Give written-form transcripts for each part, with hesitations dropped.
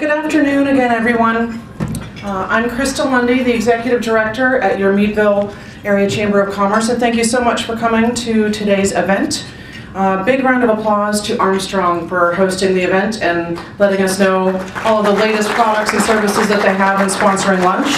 Good afternoon again, everyone. I'm Krista Lundy, the Executive Director at your Meadville Area Chamber of Commerce, and thank you so much for coming to today's event. Big round of applause to Armstrong for hosting the event and letting us know all of the latest products and services that they have and sponsoring lunch.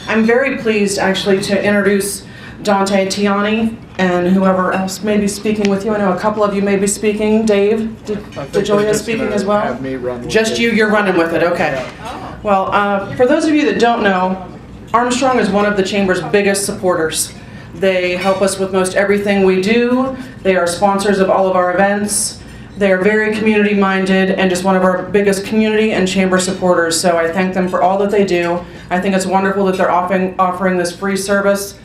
I'm very pleased actually to introduce Dante Tiani and whoever else may be speaking with you. I know a couple of you may be speaking. Dave, DeJoya speaking as well? Have me run with Just it. you're running with it, okay. Yeah. Well, for those of you that don't know, Armstrong is one of the Chamber's biggest supporters. They help us with most everything we do. They are sponsors of all of our events. They are very community-minded and just one of our biggest community and Chamber supporters. So I thank them for all that they do. I think it's wonderful that they're offering this free service,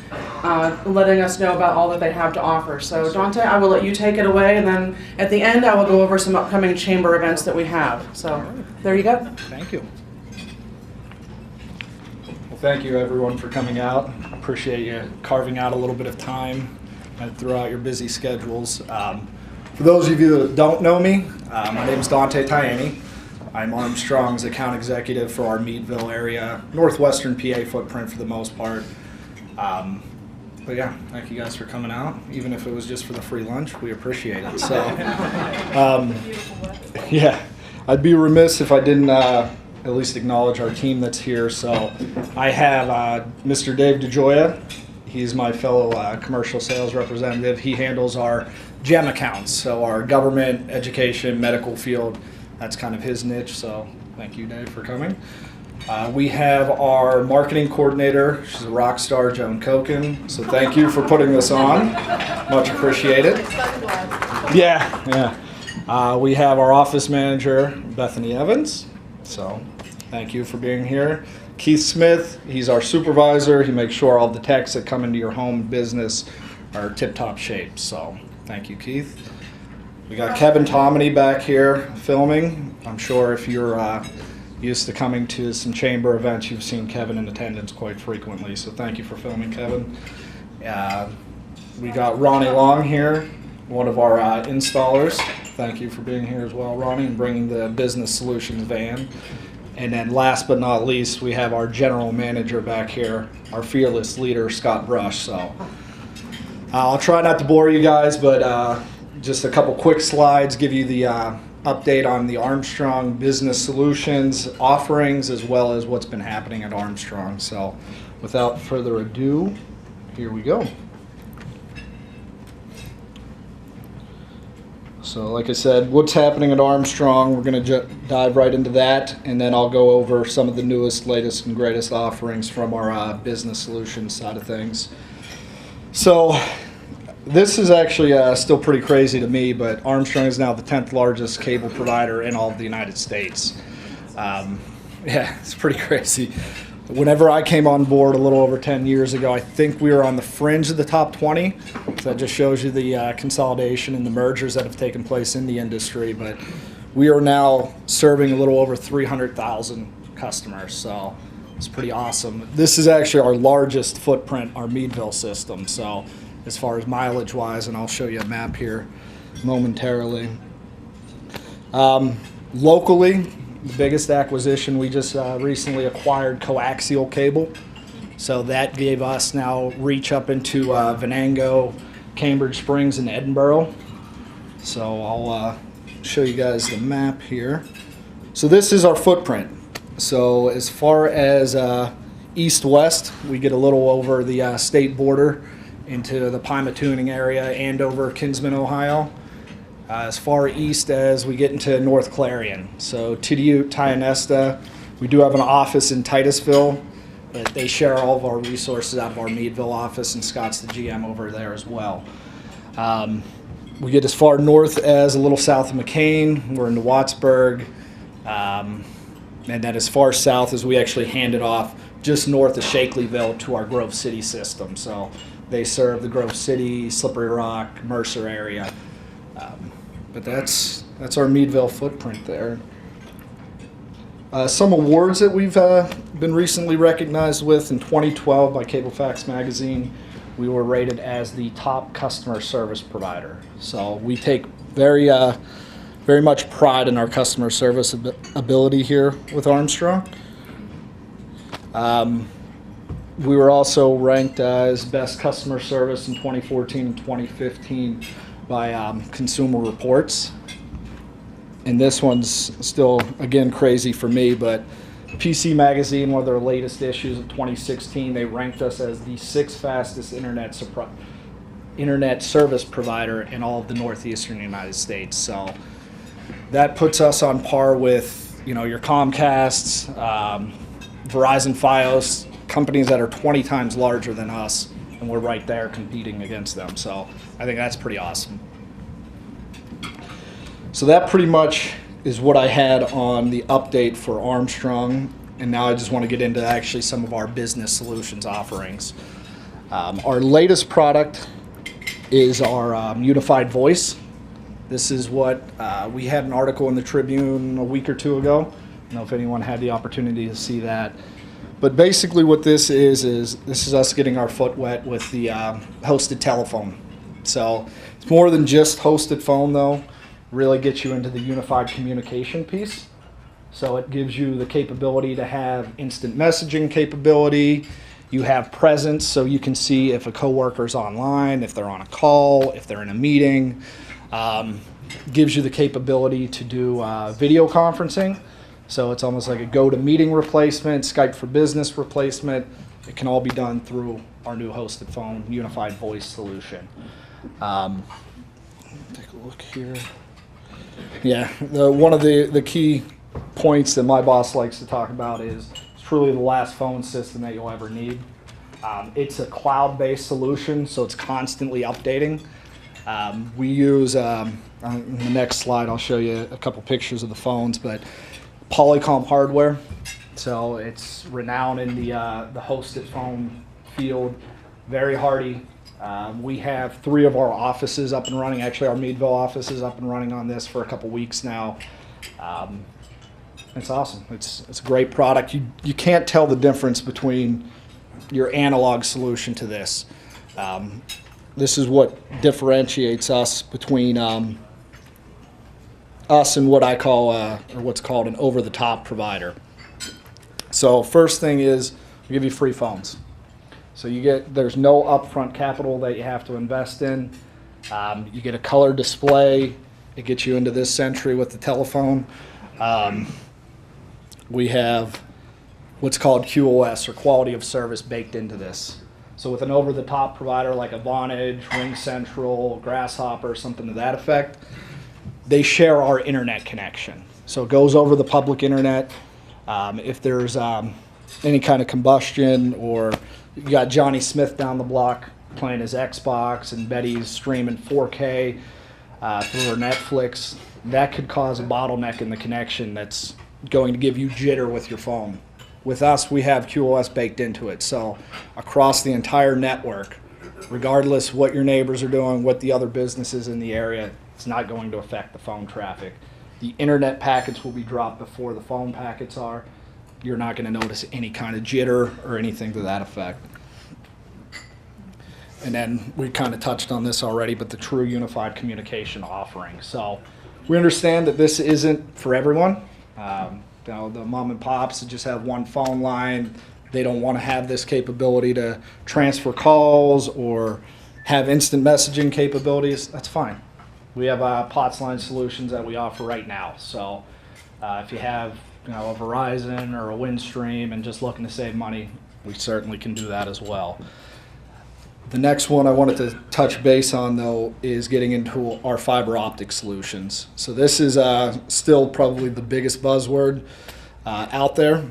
letting us know about all that they have to offer. So Dante, I will let you take it away, and then at the end I will go over some upcoming Chamber events that we have. So there you go. Thank you. Well, thank you everyone for coming out. Appreciate you carving out a little bit of time throughout your busy schedules. For those of you that don't know me, my name is Dante Tiani. I'm Armstrong's account executive for our Meadville area, Northwestern PA footprint for the most part. But yeah, thank you guys for coming out. Even if it was just for the free lunch, we appreciate it. So, yeah, I'd be remiss if I didn't at least acknowledge our team that's here. So I have Mr. Dave DeJoya. He's my fellow commercial sales representative. He handles our GEM accounts, so our government, education, medical field. That's kind of his niche, so thank you, Dave, for coming. We have our marketing coordinator. She's a rock star, Joan Koken. So thank you for putting this on. Much appreciated. Yeah. We have our office manager, Bethany Evans. So thank you for being here. Keith Smith, he's our supervisor. He makes sure all the techs that come into your home business are tip-top shape. So thank you, Keith. We got Kevin Tomany back here filming. I'm sure if you're used to coming to some Chamber events, you've seen Kevin in attendance quite frequently. So thank you for filming, Kevin. We got Ronnie Long here, one of our installers. Thank you for being here as well, Ronnie, and bringing the business solutions van. And then last but not least, we have our general manager back here, our fearless leader, Scott Brush. So I'll try not to bore you guys, but just a couple quick slides, give you the update on the Armstrong business solutions offerings, as well as what's been happening at Armstrong. So without further ado, here we go. So like I said, what's happening at Armstrong, we're going to dive right into that, and then I'll go over some of the newest, latest, and greatest offerings from our business solutions side of things. So this is actually still pretty crazy to me, but Armstrong is now the 10th largest cable provider in all of the United States. Yeah, it's pretty crazy. Whenever I came on board a little over 10 years ago, I think we were on the fringe of the top 20. So that just shows you the consolidation and the mergers that have taken place in the industry. But we are now serving a little over 300,000 customers, so it's pretty awesome. This is actually our largest footprint, our Meadville system. So as far as mileage wise, and I'll show you a map here momentarily. Locally, the biggest acquisition, we just recently acquired coaxial cable. So that gave us now reach up into Venango, Cambridge Springs, and Edinburgh. So I'll show you guys the map here. So this is our footprint. So as far as east-west, we get a little over the state border into the Pymatooning area, Andover, Kinsman, Ohio. As far east as we get into North Clarion. So Tidiute, Tionesta. We do have an office in Titusville, but they share all of our resources out of our Meadville office, and Scott's the GM over there as well. We get as far north as a little south of McCain. We're into Wattsburg. And then as far south as we actually hand it off just north of Shakelyville to our Grove City system. So they serve the Grove City, Slippery Rock, Mercer area. But that's our Meadville footprint there. Some awards that we've been recently recognized with in 2012 by Cablefax magazine. We were rated as the top customer service provider. So we take very very much pride in our customer service ability here with Armstrong. We were also ranked as best customer service in 2014 and 2015 by Consumer Reports. And this one's still, again, crazy for me, but PC Magazine, one of their latest issues of 2016, they ranked us as the 6th fastest internet service provider in all of the northeastern United States. So that puts us on par with, your Comcasts, Verizon, Fios, companies that are 20 times larger than us, and we're right there competing against them. So I think that's pretty awesome. So that pretty much is what I had on the update for Armstrong, and now I just want to get into actually some of our business solutions offerings. Our latest product is our unified voice. This is what we had an article in the Tribune a week or two ago. I don't know if anyone had the opportunity to see that. But basically what this is this is us getting our foot wet with the hosted telephone. So it's more than just hosted phone though. Really gets you into the unified communication piece. So it gives you the capability to have instant messaging capability. You have presence, so you can see if a coworker's online, if they're on a call, if they're in a meeting. Gives you the capability to do video conferencing. So it's almost like a go-to-meeting replacement, Skype for Business replacement. It can all be done through our new hosted phone unified voice solution. Take a look here. Yeah, one of the key points that my boss likes to talk about is it's truly the last phone system that you'll ever need. It's a cloud-based solution, so it's constantly updating. We use, on the next slide, I'll show you a couple pictures of the phones, but Polycom hardware. So it's renowned in the hosted phone field, very hardy. We have 3 of our offices up and running. Actually, our Meadville office is up and running on this for a couple weeks now. It's awesome. It's a great product. You can't tell the difference between your analog solution to this. This is what differentiates us between us and what I call, or what's called an over-the-top provider. So first thing is we give you free phones. So there's no upfront capital that you have to invest in. You get a color display. It gets you into this century with the telephone. We have what's called QoS, or quality of service, baked into this. So with an over-the-top provider like a Vonage, Ring Central, Grasshopper, something to that effect, they share our internet connection. So it goes over the public internet. If there's any kind of combustion, or you got Johnny Smith down the block playing his Xbox and Betty's streaming 4K through her Netflix, that could cause a bottleneck in the connection that's going to give you jitter with your phone. With us, we have QoS baked into it. So across the entire network, regardless what your neighbors are doing, what the other businesses in the area, it's not going to affect the phone traffic. The internet packets will be dropped before the phone packets are. You're not going to notice any kind of jitter or anything to that effect. And then we kind of touched on this already, but the true unified communication offering. So we understand that this isn't for everyone. The mom and pops that just have one phone line, they don't want to have this capability to transfer calls or have instant messaging capabilities. That's fine. We have POTS line solutions that we offer right now. So if you have a Verizon or a Windstream and just looking to save money, we certainly can do that as well. The next one I wanted to touch base on, though, is getting into our fiber optic solutions. So this is still probably the biggest buzzword out there.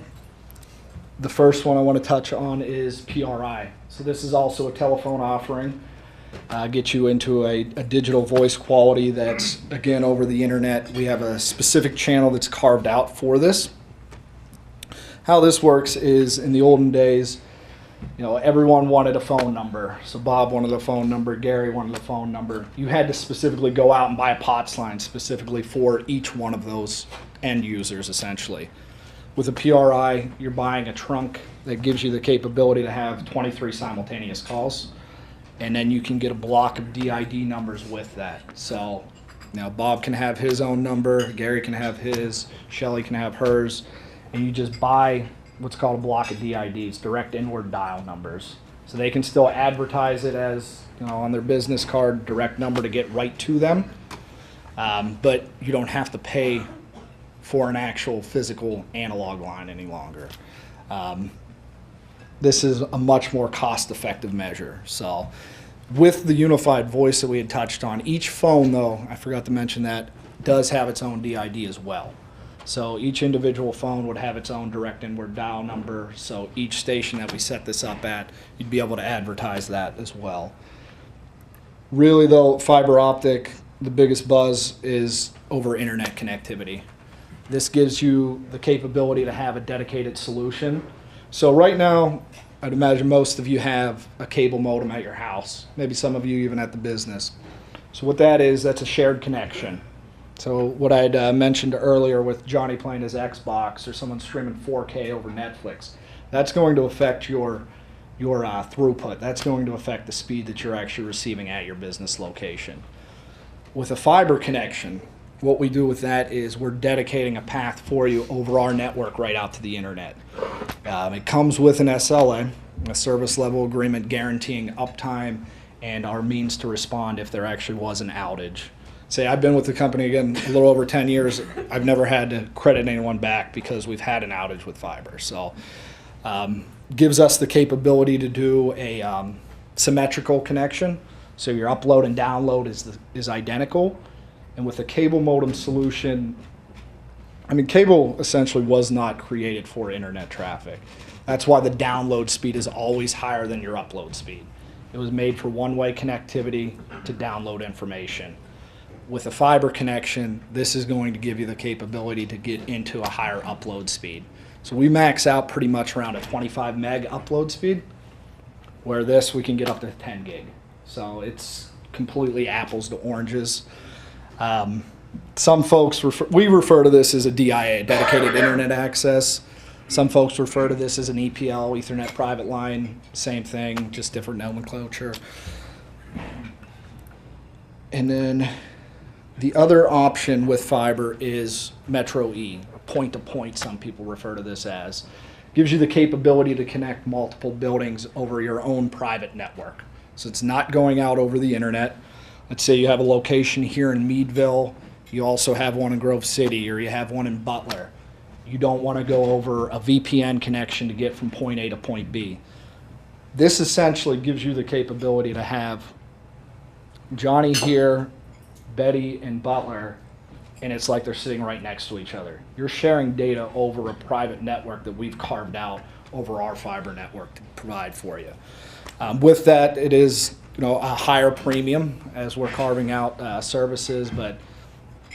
The first one I want to touch on is PRI. So this is also a telephone offering. Get you into a digital voice quality that's, again, over the internet. We have a specific channel that's carved out for this. How this works is, in the olden days, everyone wanted a phone number. So Bob wanted a phone number, Gary wanted a phone number. You had to specifically go out and buy a POTS line specifically for each one of those end users, essentially. With a PRI, you're buying a trunk that gives you the capability to have 23 simultaneous calls, and then you can get a block of DID numbers with that. So Now, Bob can have his own number, Gary can have his, Shelly can have hers, and you just buy what's called a block of DIDs, direct inward dial numbers. So they can still advertise it as, on their business card, direct number to get right to them, but you don't have to pay for an actual physical analog line any longer. This is a much more cost-effective measure. So with the unified voice that we had touched on, each phone, though, I forgot to mention that, does have its own DID as well. So each individual phone would have its own direct inward dial number. So each station that we set this up at, you'd be able to advertise that as well. Really, though, fiber optic, the biggest buzz is over internet connectivity. This gives you the capability to have a dedicated solution. So right now, I'd imagine most of you have a cable modem at your house, maybe some of you even at the business. So what that is, that's a shared connection. So what I'd mentioned earlier with Johnny playing his Xbox or someone streaming 4K over Netflix, that's going to affect your throughput. That's going to affect the speed that you're actually receiving at your business location. With a fiber connection, what we do with that is we're dedicating a path for you over our network right out to the internet. It comes with an SLA, a service level agreement guaranteeing uptime and our means to respond if there actually was an outage. Say I've been with the company again a little over 10 years. I've never had to credit anyone back because we've had an outage with fiber. So gives us the capability to do a symmetrical connection. So your upload and download is identical. And with a cable modem solution, cable essentially was not created for internet traffic. That's why the download speed is always higher than your upload speed. It was made for one-way connectivity to download information. With a fiber connection, this is going to give you the capability to get into a higher upload speed. So we max out pretty much around a 25 meg upload speed, where this we can get up to 10 gig. So it's completely apples to oranges. Some folks we refer to this as a DIA, dedicated internet access. Some folks refer to this as an EPL, Ethernet private line. Same thing, just different nomenclature. And then the other option with fiber is Metro E, point-to-point, some people refer to this as. Gives you the capability to connect multiple buildings over your own private network. So it's not going out over the internet. Let's say you have a location here in Meadville, you also have one in Grove City, or you have one in Butler. You don't want to go over a VPN connection to get from point A to point B. This essentially gives you the capability to have Johnny here, Betty in Butler, and it's like they're sitting right next to each other. You're sharing data over a private network that we've carved out over our fiber network to provide for you. With that, it is a higher premium as we're carving out services, but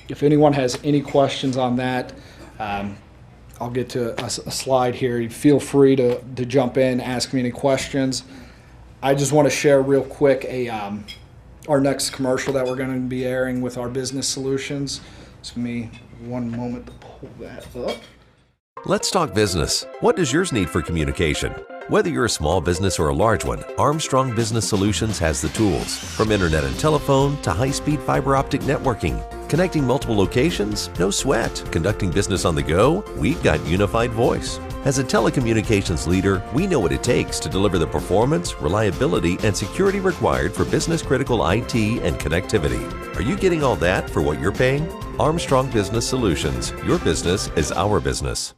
if anyone has any questions on that, I'll get to a slide here. You feel free to jump in, ask me any questions. I just want to share real quick our next commercial that we're going to be airing with our business solutions. Just give me one moment to pull that up. Let's talk business. What does yours need for communication? Whether you're a small business or a large one, Armstrong Business Solutions has the tools. From internet and telephone to high-speed fiber optic networking. Connecting multiple locations? No sweat. Conducting business on the go? We've got unified voice. As a telecommunications leader, we know what it takes to deliver the performance, reliability, and security required for business-critical IT and connectivity. Are you getting all that for what you're paying? Armstrong Business Solutions. Your business is our business.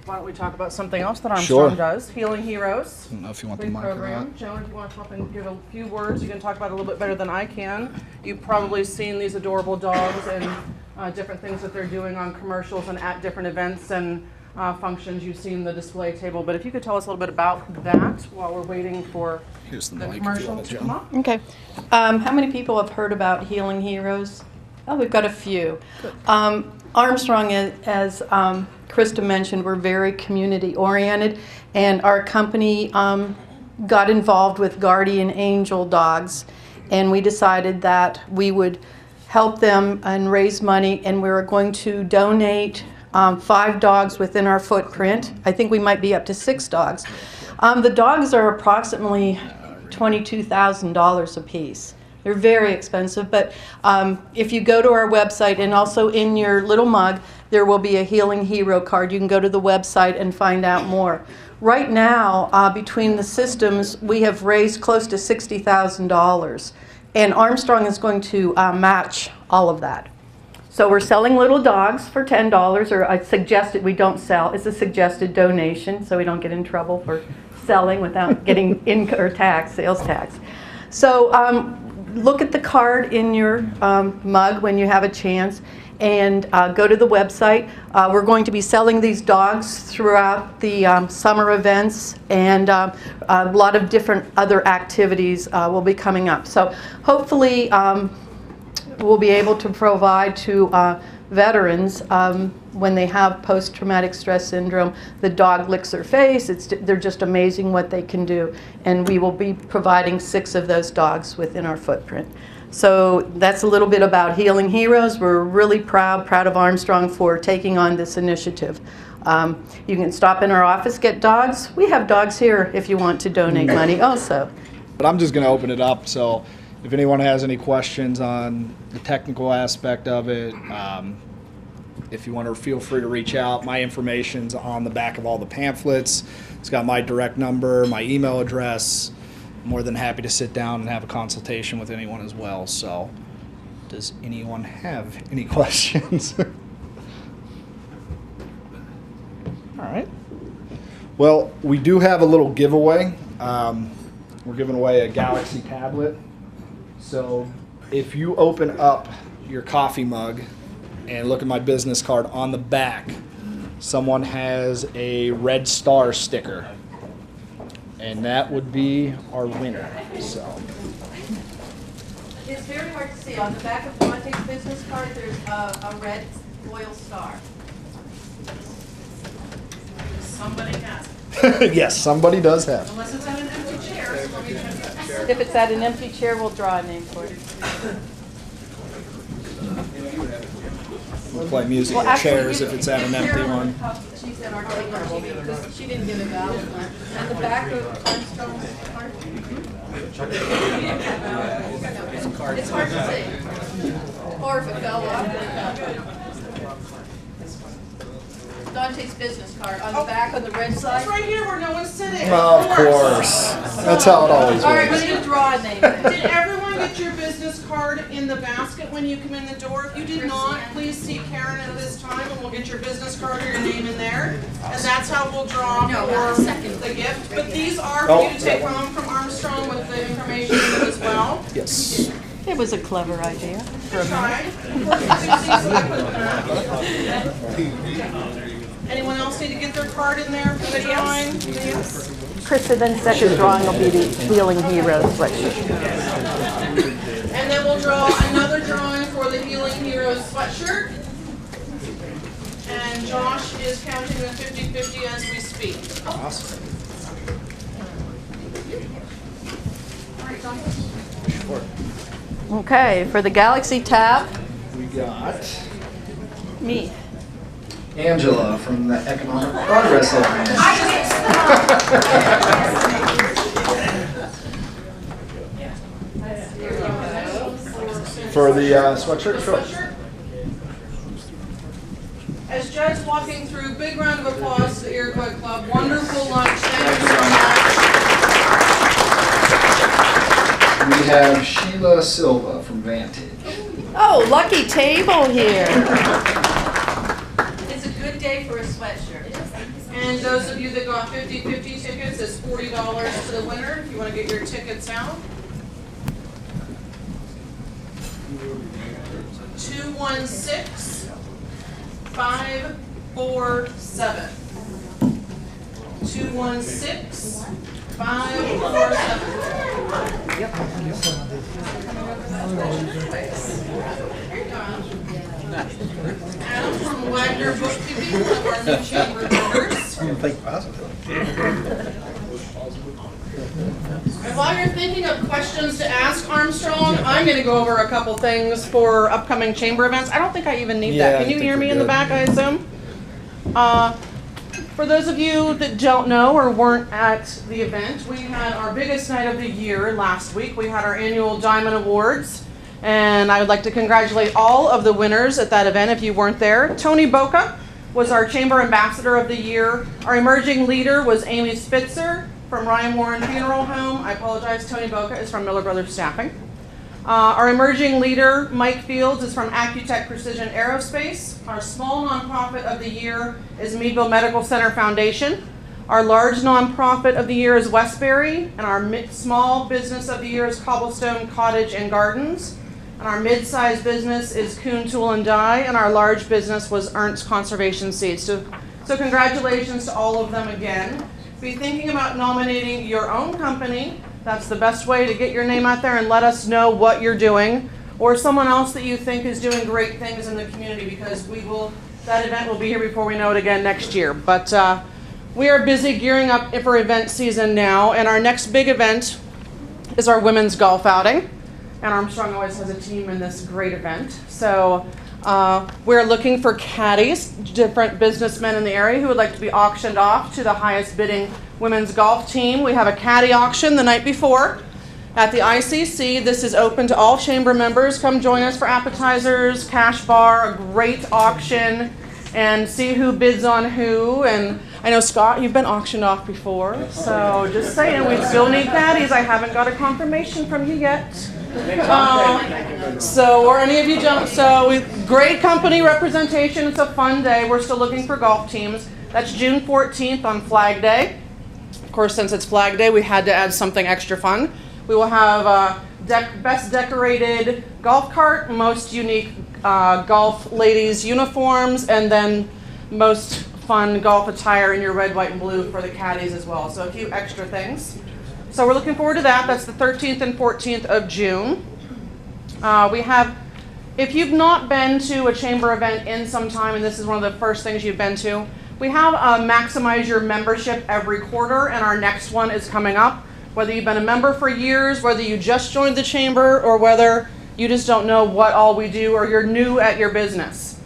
Why don't we talk about something else that Armstrong Sure. does? Healing Heroes. I don't know if you want the Big mic or program. not. Joan, if you want to hop and give a few words, you can talk about it a little bit better than I can. You've probably seen these adorable dogs and different things that they're doing on commercials and at different events and functions. You've seen the display table, but if you could tell us a little bit about that while we're waiting for Here's the the mic if you commercial want to it, come Joan. up. Okay. How many people have heard about Healing Heroes? Oh, we've got a few. Armstrong, as Krista mentioned, we're very community oriented, and our company got involved with guardian angel dogs, and we decided that we would help them and raise money, and we were going to donate 5 dogs within our footprint. I think we might be up to 6 dogs. The dogs are approximately $22,000 a piece. They're very expensive, but if you go to our website, and also in your little mug, there will be a Healing Hero card. You can go to the website and find out more. Right now, between the systems, we have raised close to $60,000, and Armstrong is going to match all of that. So we're selling little dogs for $10, or I suggested we don't sell. It's a suggested donation, so we don't get in trouble for selling without getting sales tax. So look at the card in your mug when you have a chance, and go to the website. We're going to be selling these dogs throughout the summer events, and a lot of different other activities will be coming up. So hopefully we'll be able to provide to veterans when they have post-traumatic stress syndrome. The dog licks their face. They're just amazing what they can do, and we will be providing 6 of those dogs within our footprint. So that's a little bit about Healing Heroes. We're really proud of Armstrong for taking on this initiative. You can stop in our office, get dogs. We have dogs here if you want to donate money also. But I'm just going to open it up, so if anyone has any questions on the technical aspect of it, if you want to, feel free to reach out. My information's on the back of all the pamphlets. It's got my direct number, my email address. I'm more than happy to sit down and have a consultation with anyone as well. So, does anyone have any questions? All right. Well, we do have a little giveaway. We're giving away a Galaxy tablet. So if you open up your coffee mug and look at my business card, on the back, someone has a red star sticker. And that would be our winner. So It's very hard to see. On the back of Monte's business card, there's a red royal star. Somebody has. yes, somebody does have. Unless it's on an empty chair. So let me check it. If it's at an empty chair, we'll draw a name for it. We'll play music Well, with actually, chairs if it's at an empty one. She said our table on TV because she didn't give it out. And the back of Armstrong's card. It's hard to see. Or if it fell off. Dante's business card on the back on the red side. It's right here where no one's sitting. Of course. That's how it always All right, we works. need to draw a name. Did everyone get your business card in the basket when you come in the door? If you did not, please see Karen at this time and we'll get your business card or your name in there. And that's how we'll draw for the gift. But these are for you to take home from Armstrong with the information as well. Yes. It was a clever idea. Try. Anyone else need to get their card in there for the drawing? Krista, then second drawing will be the Healing Heroes sweatshirt. And then we'll draw another drawing for the Healing Heroes sweatshirt. And Josh is counting the 50-50 as we speak. Awesome. Sure. Okay, for the Galaxy tab, We got me. Angela from the Economic Progress Alliance. For the sweatshirt, sure. As Jed's walking through, big round of applause to the Iroquois Club. Wonderful lunch. Thank you so much. We have Sheila Silva from Vantage. Oh, lucky table here. It's a good day for a sweatshirt. And those of you that got 50-50 tickets, it's $40 to the winner if you want to get your tickets out. 216-547. 216-547. Adam from Wagner Bookkeeping, one of our new chamber members. And while you're thinking of questions to ask Armstrong, I'm going to go over a couple things for upcoming chamber events. I don't think I even need that. Can you hear me in the back, I assume? For those of you that don't know or weren't at the event, we had our biggest night of the year last week. We had our annual Diamond Awards, and I would like to congratulate all of the winners at that event if you weren't there. Tony Boca was our Chamber Ambassador of the Year. Our emerging leader was Amy Spitzer from Ryan Warren Funeral Home. I apologize, Tony Boca is from Miller Brothers Staffing. Our emerging leader, Mike Fields, is from Accutech Precision Aerospace. Our small nonprofit of the year is Meadville Medical Center Foundation. Our large nonprofit of the year is Westbury, and our small business of the year is Cobblestone Cottage and Gardens. And our mid-sized business is Kuhn Tool and Die, and our large business was Ernst Conservation Seeds. So congratulations to all of them again. Be thinking about nominating your own company. That's the best way to get your name out there and let us know what you're doing, or someone else that you think is doing great things in the community, because that event will be here before we know it again next year. But we are busy gearing up for event season now, and our next big event is our women's golf outing. And Armstrong always has a team in this great event. So we're looking for caddies, different businessmen in the area who would like to be auctioned off to the highest bidding women's golf team. We have a caddy auction the night before at the ICC. This is open to all chamber members. Come join us for appetizers, cash bar, a great auction, and see who bids on who. And I know, Scott, you've been auctioned off before, so just saying, we still need caddies. I haven't got a confirmation from you yet. Or any of you don't. Great company representation. It's a fun day. We're still looking for golf teams. That's June 14th on Flag Day. Of course, since it's Flag Day, we had to add something extra fun. We will have best decorated golf cart, most unique golf ladies uniforms, and then most fun golf attire in your red, white, and blue for the caddies as well. So a few extra things. So we're looking forward to that. That's the 13th and 14th of June. If you've not been to a chamber event in some time, and this is one of the first things you've been to, we have Maximize Your Membership every quarter, and our next one is coming up. Whether you've been a member for years, whether you just joined the chamber, or whether you just don't know what all we do, or you're new at your business.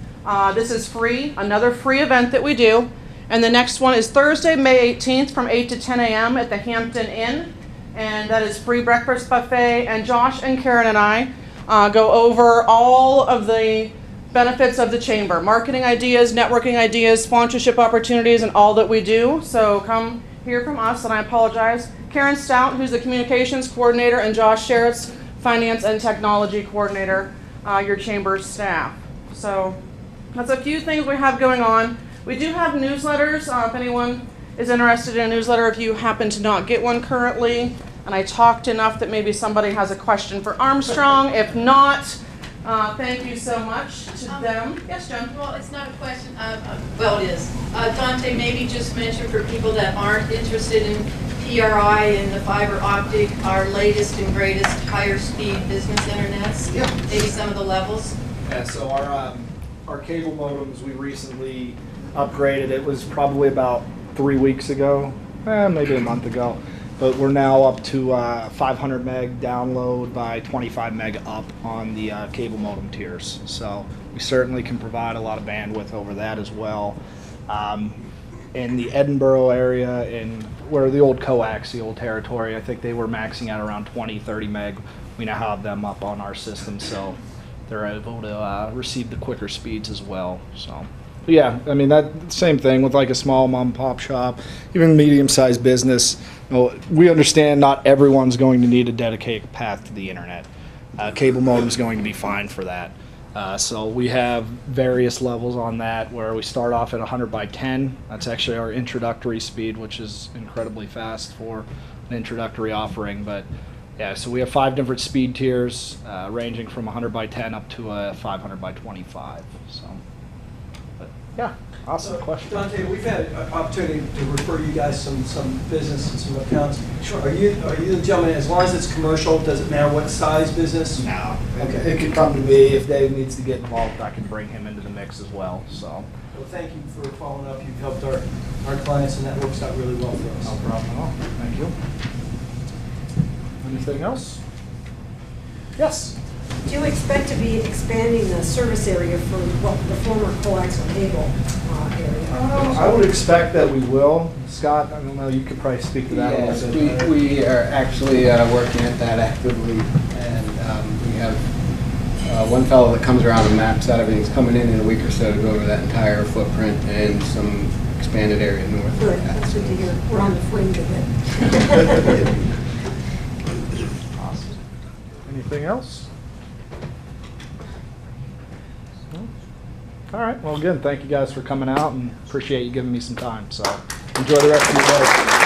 This is free, another free event that we do. And the next one is Thursday, May 18th from 8 to 10 a.m. at the Hampton Inn. And that is free breakfast buffet. And Josh and Karen and I go over all of the benefits of the chamber. Marketing ideas, networking ideas, sponsorship opportunities, and all that we do. So come hear from us, and I apologize. Karen Stout, who's the communications coordinator, and Josh Sherritt's finance and technology coordinator, your chamber staff. So that's a few things we have going on. We do have newsletters. If anyone is interested in a newsletter, if you happen to not get one currently, and I talked enough that maybe somebody has a question for Armstrong. If not, thank you so much to them. Yes, Joan? Well, it's not a question. Well, it is. Dante, maybe just mention for people that aren't interested in PRI and the fiber optic, our latest and greatest higher speed business internets. Yeah. Maybe some of the levels. Yeah, so our cable modems, we recently upgraded. It was probably about 3 weeks ago, maybe a month ago. But we're now up to 500 meg download by 25 meg up on the cable modem tiers. So we certainly can provide a lot of bandwidth over that as well. In the Edinburgh area, in where the old coaxial territory, I think they were maxing out around 20, 30 meg. We now have them up on our system, so they're able to receive the quicker speeds as well. So. Yeah, I mean, that same thing with like a small mom and pop shop, even medium-sized business. You know, we understand not everyone's going to need a dedicated path to the internet. Cable modem is going to be fine for that. So we have various levels on that where we start off at 100 by 10. That's actually our introductory speed, which is incredibly fast for an introductory offering. But yeah, so we have 5 different speed tiers ranging from 100 by 10 up to 500 by 25. So. Yeah, awesome question. Dante, we've had an opportunity to refer you guys some business and some accounts. Sure. Are you the gentleman, as long as it's commercial, does it matter what size business? No. Okay. It could come to me. If Dave needs to get involved, I can bring him into the mix as well. So. Well, thank you for following up. You've helped our clients, and that works out really well for us. No problem at all. Thank you. Anything else? Yes. Do you expect to be expanding the service area for what the former coaxial cable area? I would expect that we will. Scott, I don't know, you could probably speak to that a Yes, little bit. we are actually working at that actively, and we have one fellow that comes around and maps out everything's coming in a week or so to go over that entire footprint and some expanded area north of Good, that. that's good to hear. We're on the fringe of it. Awesome. Anything else? No? All right. Well, again, thank you guys for coming out and appreciate you giving me some time. So enjoy the rest of your day.